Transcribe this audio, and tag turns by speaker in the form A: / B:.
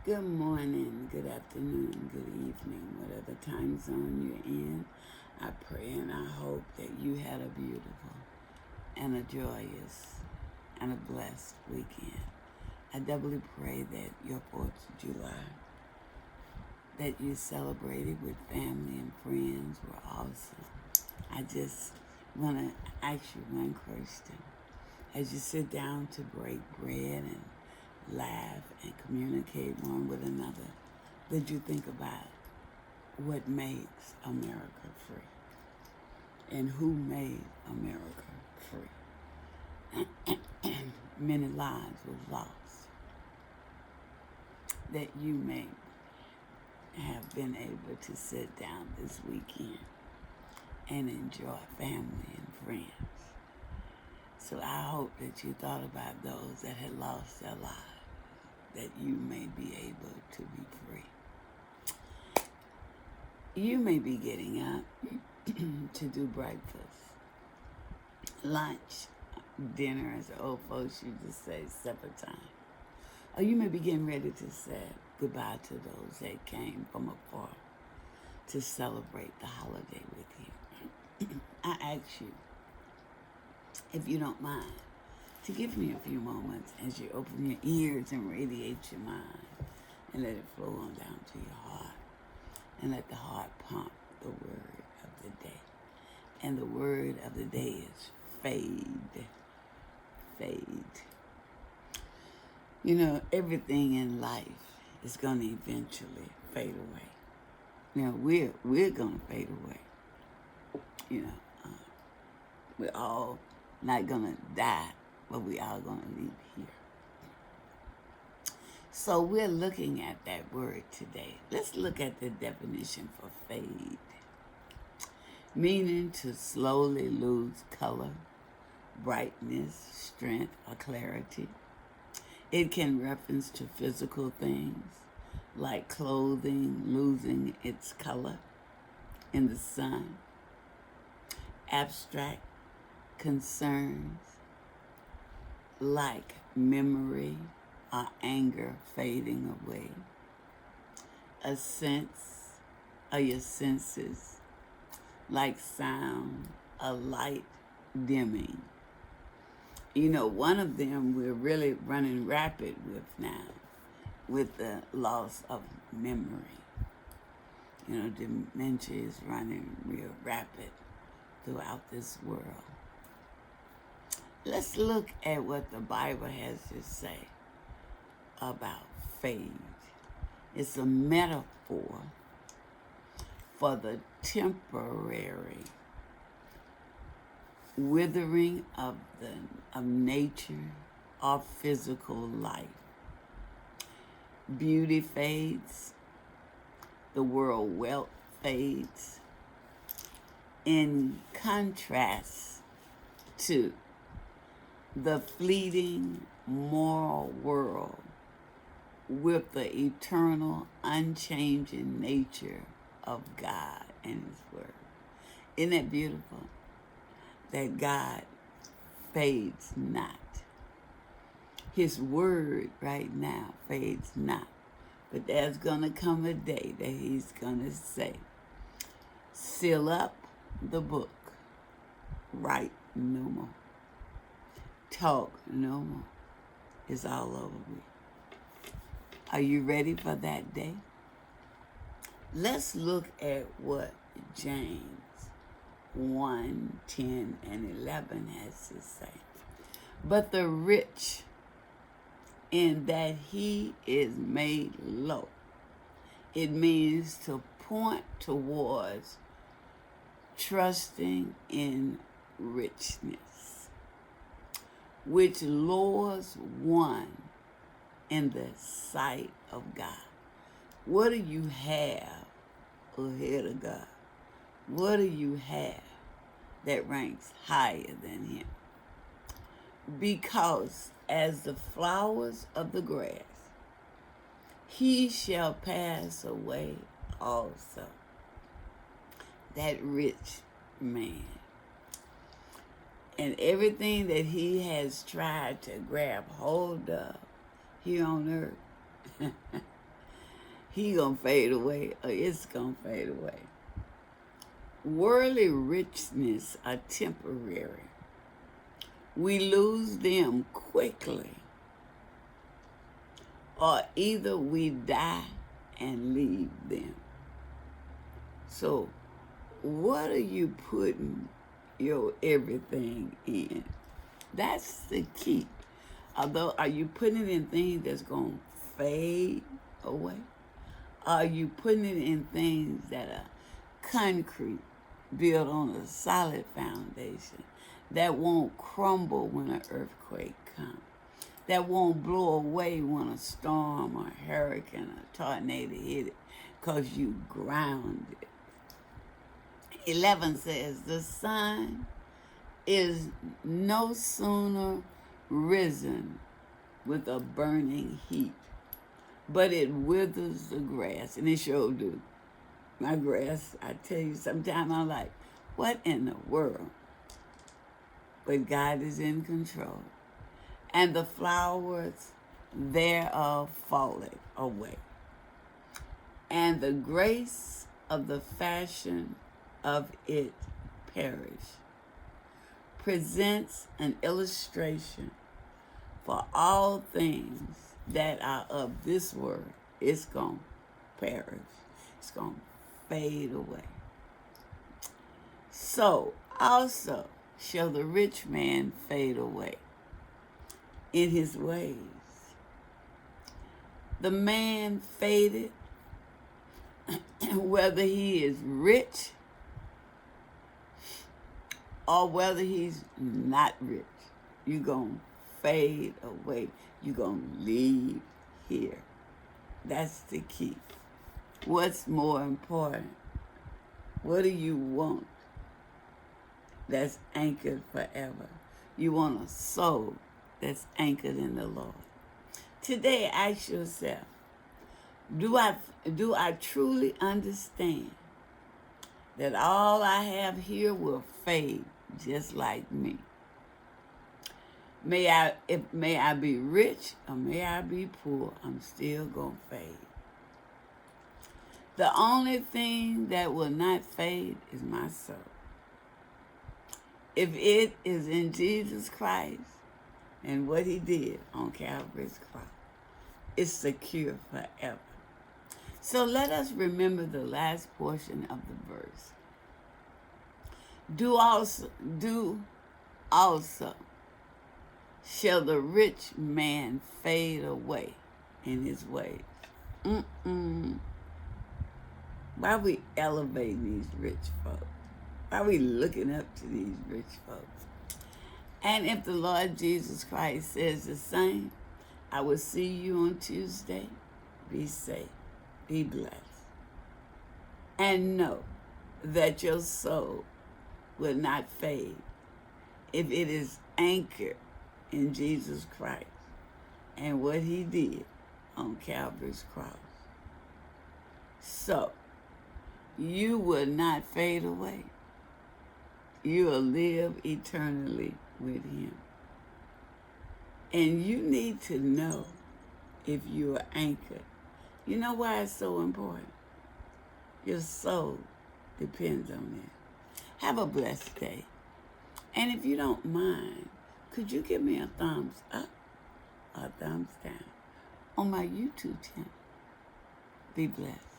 A: Good morning, good afternoon, good evening, whatever time zone you're in. I pray and I hope that you had a beautiful and a joyous and a blessed weekend. I doubly pray that your 4th of July, that you celebrated with family and friends, were awesome. I just want to ask you one question. As you sit down to break bread and laugh and communicate one with another, did you think about what makes America free and who made America free? Many lives were lost that you may have been able to sit down this weekend and enjoy family and friends. So I hope that you thought about those that had lost their lives, that you may be able to be free. You may be getting up to do breakfast, lunch, dinner, as the old folks used to say, supper time. Or you may be getting ready to say goodbye to those that came from afar to celebrate the holiday with you. I ask you, if you don't mind, to give me a few moments as you open your ears and radiate your mind and let it flow on down to your heart and let the heart pump the word of the day. And the word of the day is fade. Fade. You know, everything in life is going to eventually fade away. You know, we're going to fade away. You know, we're all not going to die, but we are going to leave here. So we're looking at that word today. Let's look at the definition for fade. Meaning to slowly lose color, brightness, strength, or clarity. It can reference to physical things like clothing losing its color in the sun, abstract concerns like memory or anger fading away, a sense of your senses like sound, a light dimming. You know, one of them we're really running rapid with now, with the loss of memory. You know, dementia is running real rapid throughout this world. Let's look at what the Bible has to say about fade. It's a metaphor for the temporary withering of nature or physical life. Beauty fades, the world wealth fades, in contrast to the fleeting moral world with the eternal, unchanging nature of God and His Word. Isn't that beautiful? That God fades not. His Word right now fades not. But there's going to come a day that He's going to say, seal up the book, write no more, talk no more. It's all over with. Are you ready for that day? Let's look at what James 1, 10, and 11 has to say. But the rich, in that he is made low. It means to point towards trusting in richness, which lures one in the sight of God. What do you have ahead of God? What do you have that ranks higher than Him? Because as the flowers of the grass, He shall pass away also. That rich man. And everything that he has tried to grab hold of here on earth he gonna fade away or it's gonna fade away. Worldly richness are temporary. We lose them quickly, or either we die and leave them. So, what are you putting your everything in? That's the key. Although, are you putting it in things that's going to fade away? Are you putting it in things that are concrete, built on a solid foundation, that won't crumble when an earthquake comes, that won't blow away when a storm or hurricane or tornado hit it because you grounded? 11 says, the sun is no sooner risen with a burning heat, but it withers the grass. And it sure do. My grass, I tell you, sometimes I'm like, what in the world? But God is in control. And the flowers thereof falleth away. And the grace of the fashion of it perish. Presents an illustration for all things that are of this world. It's going to perish. It's going to fade away. So also shall the rich man fade away in his ways. The man faded, whether he is rich or whether he's not rich. You're going to fade away. You're going to leave here. That's the key. What's more important? What do you want that's anchored forever? You want a soul that's anchored in the Lord. Today, ask yourself, do I truly understand that all I have here will fade just like me? May I be rich or may I be poor, I'm still going to fade. The only thing that will not fade is my soul. If it is in Jesus Christ and what he did on Calvary's cross, it's secure forever. So let us remember the last portion of the verse. Do also shall the rich man fade away in his ways. Why are we elevating these rich folks? Why are we looking up to these rich folks? And if the Lord Jesus Christ says the same, I will see you on Tuesday. Be safe. Be blessed. And know that your soul will not fade if it is anchored in Jesus Christ and what he did on Calvary's cross. So, you will not fade away. You will live eternally with him. And you need to know if you are anchored. You know why it's so important? Your soul depends on it. Have a blessed day. And if you don't mind, could you give me a thumbs up or a thumbs down on my YouTube channel? Be blessed.